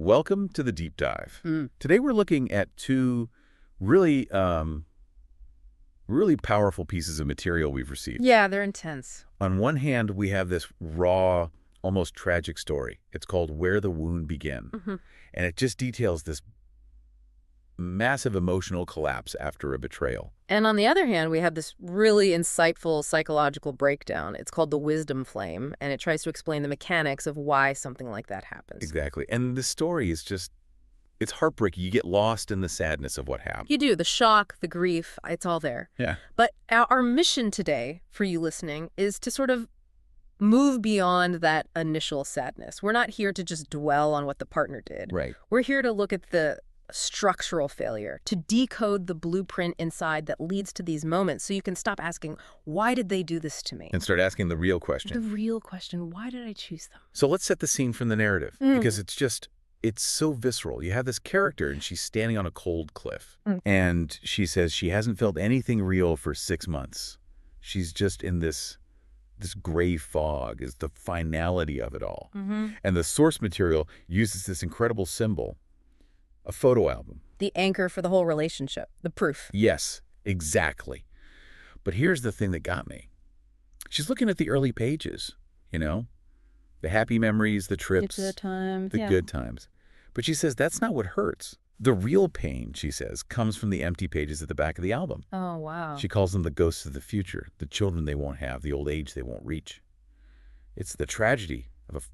welcome to the deep dive. Mm. Today we're looking at two really, really powerful pieces of material we've received. Yeah, they're intense. On one hand, we have this raw, almost tragic story. It's called Where the Wound Began. Mm-hmm. And it just details this massive emotional collapse after a betrayal. And on the other hand, we have this really insightful psychological breakdown. It's called the wisdom flame, and it tries to explain the mechanics of why something like that happens. Exactly. And the story is just, it's heartbreaking. You get lost in the sadness of what happened. You do. The shock, the grief, it's all there. Yeah. But our mission today, for you listening, is to sort of move beyond that initial sadness. We're not here to just dwell on what the partner did. Right. We're here to look at the structural failure, to decode the blueprint inside that leads to these moments so you can stop asking, why did they do this to me? And start asking the real question. The real question, why did I choose them? So let's set the scene from the narrative, because it's so visceral. You have this character, and she's standing on a cold cliff, and she says she hasn't felt anything real for 6 months. She's just in this gray fog is the finality of it all. And the source material uses this incredible symbol, a photo album. The anchor for the whole relationship, the proof. Yes, exactly. But here's the thing that got me. She's looking at the early pages, the happy memories, the trips, It's a time. the good times. But she says that's not what hurts. The real pain, she says, comes from the empty pages at the back of the album. Oh, wow. She calls them the ghosts of the future, the children they won't have, the old age they won't reach. It's the tragedy of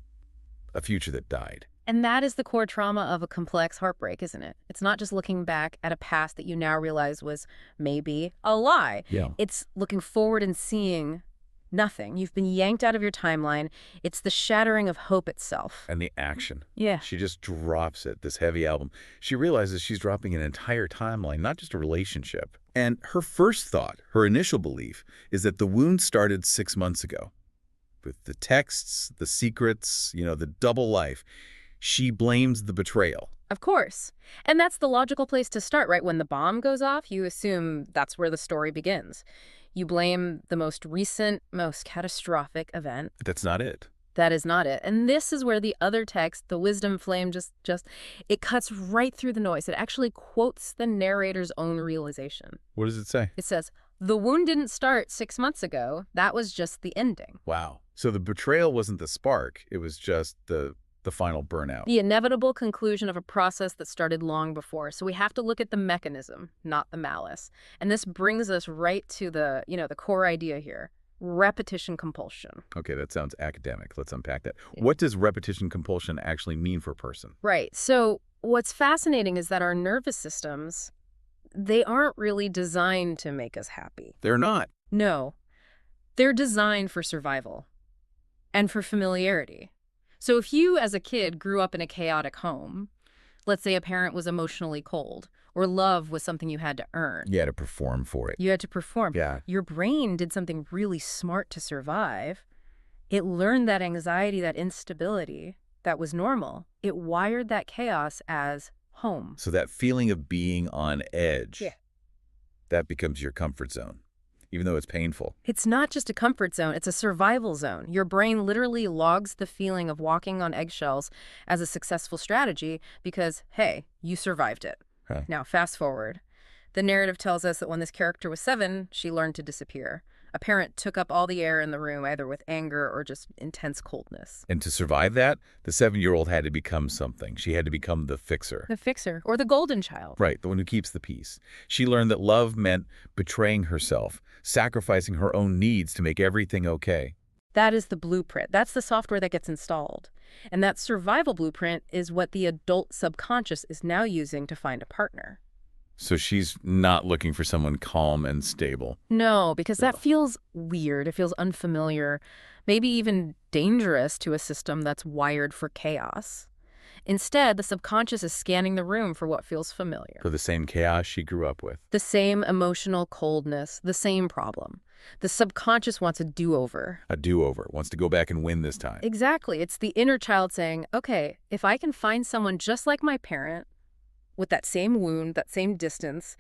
a future that died. And that is the core trauma of a complex heartbreak, isn't it? It's not just looking back at a past that you now realize was maybe a lie. Yeah. It's looking forward and seeing nothing. You've been yanked out of your timeline. It's the shattering of hope itself. And the action. Yeah. She just drops it, this heavy album. She realizes she's dropping an entire timeline, not just a relationship. And her first thought, her initial belief, is that the wound started 6 months ago. With the texts, the secrets, the double life. She blames the betrayal. Of course. And that's the logical place to start, right? When the bomb goes off, you assume that's where the story begins. You blame the most recent, most catastrophic event. But that's not it. That is not it. And this is where the other text, the wisdom flame, it cuts right through the noise. It actually quotes the narrator's own realization. What does it say? It says, the wound didn't start 6 months ago. That was just the ending. Wow. So the betrayal wasn't the spark. It was just the final burnout. The inevitable conclusion of a process that started long before. So we have to look at the mechanism, not the malice. And this brings us right to the core idea here. Repetition compulsion. Okay, that sounds academic. Let's unpack that. Yeah. What does repetition compulsion actually mean for a person? Right. So what's fascinating is that our nervous systems, they aren't really designed to make us happy. They're not. No. They're designed for survival and for familiarity. So if you, as a kid, grew up in a chaotic home, let's say a parent was emotionally cold, or love was something you had to earn. You had to perform for it. You had to perform. Yeah. Your brain did something really smart to survive. It learned that anxiety, that instability, that was normal. It wired that chaos as home. So that feeling of being on edge, that becomes your comfort zone, even though it's painful. It's not just a comfort zone, it's a survival zone. Your brain literally logs the feeling of walking on eggshells as a successful strategy because, hey, you survived it. Huh. Now, fast forward. The narrative tells us that when this character was 7, she learned to disappear. A parent took up all the air in the room, either with anger or just intense coldness. And to survive that, the 7-year-old had to become something. She had to become the fixer. The fixer, or the golden child. Right, the one who keeps the peace. She learned that love meant betraying herself, sacrificing her own needs to make everything okay. That is the blueprint. That's the software that gets installed. And that survival blueprint is what the adult subconscious is now using to find a partner. So she's not looking for someone calm and stable. No, because that feels weird. It feels unfamiliar, maybe even dangerous to a system that's wired for chaos. Instead, the subconscious is scanning the room for what feels familiar. For the same chaos she grew up with. The same emotional coldness, the same problem. The subconscious wants a do-over. A do-over. Wants to go back and win this time. Exactly. It's the inner child saying, okay, if I can find someone just like my parent, with that same wound, that same distance,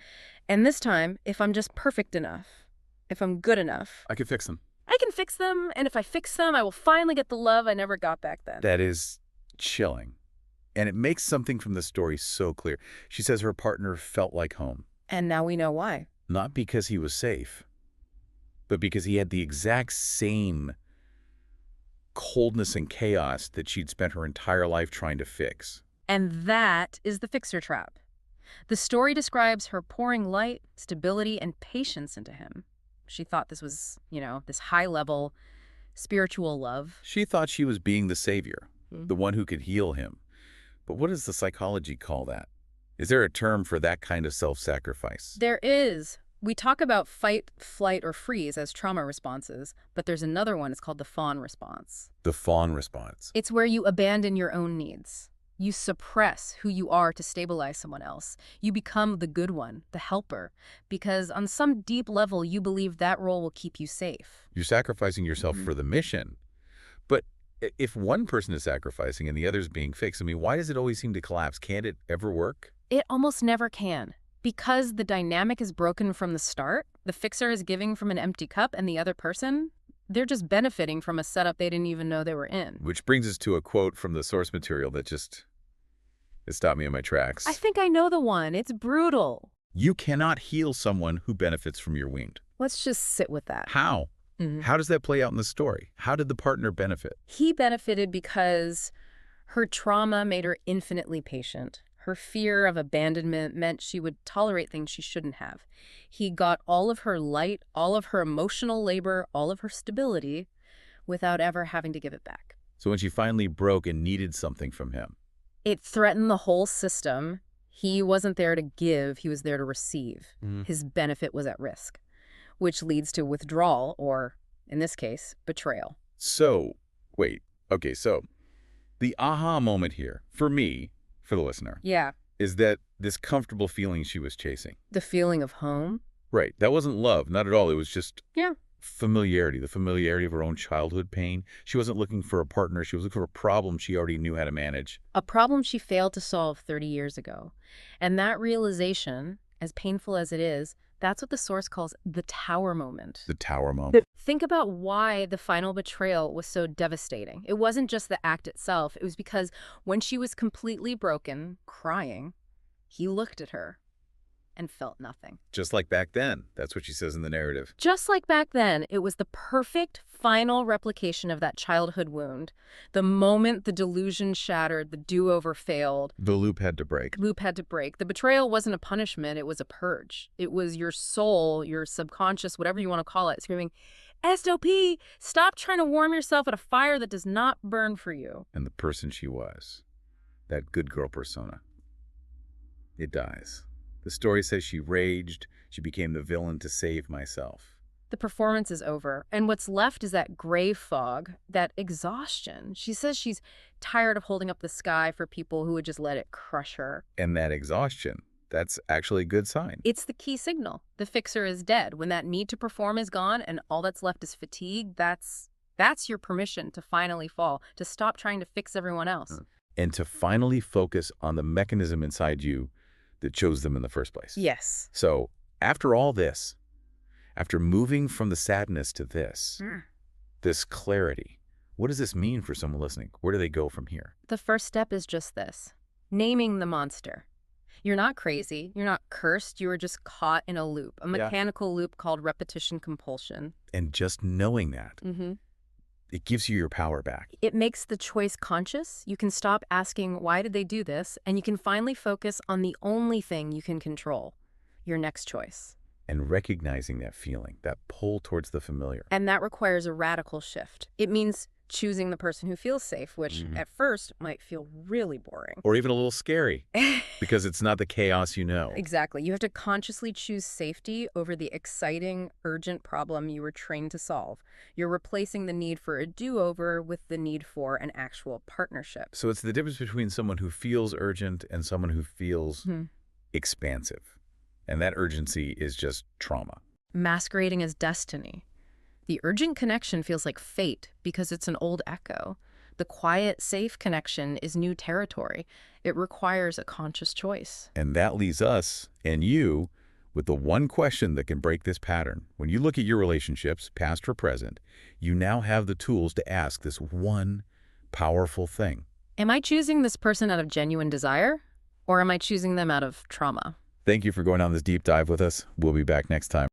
and this time, if I'm just perfect enough, if I'm good enough, I could fix them. I can fix them, and if I fix them, I will finally get the love I never got back then. That is chilling. And it makes something from the story so clear. She says her partner felt like home. And now we know why. Not because he was safe, but because he had the exact same coldness and chaos that she'd spent her entire life trying to fix. And that is the fixer trap. The story describes her pouring light, stability, and patience into him. She thought this was, this high-level spiritual love. She thought she was being the savior, the one who could heal him. But what does the psychology call that? Is there a term for that kind of self-sacrifice? There is. We talk about fight, flight, or freeze as trauma responses, but there's another one. It's called the fawn response. The fawn response. It's where you abandon your own needs. You suppress who you are to stabilize someone else. You become the good one, the helper, because on some deep level, you believe that role will keep you safe. You're sacrificing yourself for the mission. But if one person is sacrificing and the other's being fixed, why does it always seem to collapse? Can't it ever work? It almost never can. Because the dynamic is broken from the start, the fixer is giving from an empty cup and the other person, they're just benefiting from a setup they didn't even know they were in. Which brings us to a quote from the source material that it stopped me in my tracks. I think I know the one. It's brutal. You cannot heal someone who benefits from your wound. Let's just sit with that. How? How does that play out in the story? How did the partner benefit? He benefited because her trauma made her infinitely patient. Her fear of abandonment meant she would tolerate things she shouldn't have. He got all of her light, all of her emotional labor, all of her stability, without ever having to give it back. So when she finally broke and needed something from him, it threatened the whole system. He wasn't there to give, he was there to receive. His benefit was at risk, which leads to withdrawal or, in this case, betrayal. So, wait, okay, so the aha moment here, for me, for the listener, is that this comfortable feeling she was chasing. The feeling of home? Right, that wasn't love, not at all. It was just familiarity, the familiarity of her own childhood pain. She wasn't looking for a partner. She was looking for a problem she already knew how to manage. A problem she failed to solve 30 years ago. And that realization, as painful as it is, that's what the source calls the tower moment. The tower moment. Think about why the final betrayal was so devastating. It wasn't just the act itself. It was because when she was completely broken, crying, he looked at her and felt nothing. Just like back then. That's what she says in the narrative. Just like back then, it was the perfect final replication of that childhood wound. The moment the delusion shattered, the do-over failed. The loop had to break. The betrayal wasn't a punishment, it was a purge. It was your soul, your subconscious, whatever you want to call it, screaming, "SOP, stop trying to warm yourself at a fire that does not burn for you." And the person she was, that good girl persona, it dies. The story says she raged, she became the villain to save myself. The performance is over, and what's left is that gray fog, that exhaustion. She says she's tired of holding up the sky for people who would just let it crush her. And that exhaustion, that's actually a good sign. It's the key signal. The fixer is dead. When that need to perform is gone and all that's left is fatigue, that's your permission to finally fall, to stop trying to fix everyone else. And to finally focus on the mechanism inside you that chose them in the first place. Yes. So after all this, after moving from the sadness to this clarity, what does this mean for someone listening? Where do they go from here? The first step is just this: naming the monster. You're not crazy. You're not cursed. You are just caught in a loop, a mechanical loop called repetition compulsion. And just knowing that, it gives you your power back. It makes the choice conscious. You can stop asking, why did they do this? And you can finally focus on the only thing you can control, your next choice. And recognizing that feeling, that pull towards the familiar. And that requires a radical shift. It means choosing the person who feels safe, which at first might feel really boring. Or even a little scary, because it's not the chaos you know. Exactly. You have to consciously choose safety over the exciting, urgent problem you were trained to solve. You're replacing the need for a do-over with the need for an actual partnership. So it's the difference between someone who feels urgent and someone who feels expansive. And that urgency is just trauma. Masquerading as destiny. The urgent connection feels like fate because it's an old echo. The quiet, safe connection is new territory. It requires a conscious choice. And that leaves us and you with the one question that can break this pattern. When you look at your relationships, past or present, you now have the tools to ask this one powerful thing. Am I choosing this person out of genuine desire, or am I choosing them out of trauma? Thank you for going on this deep dive with us. We'll be back next time.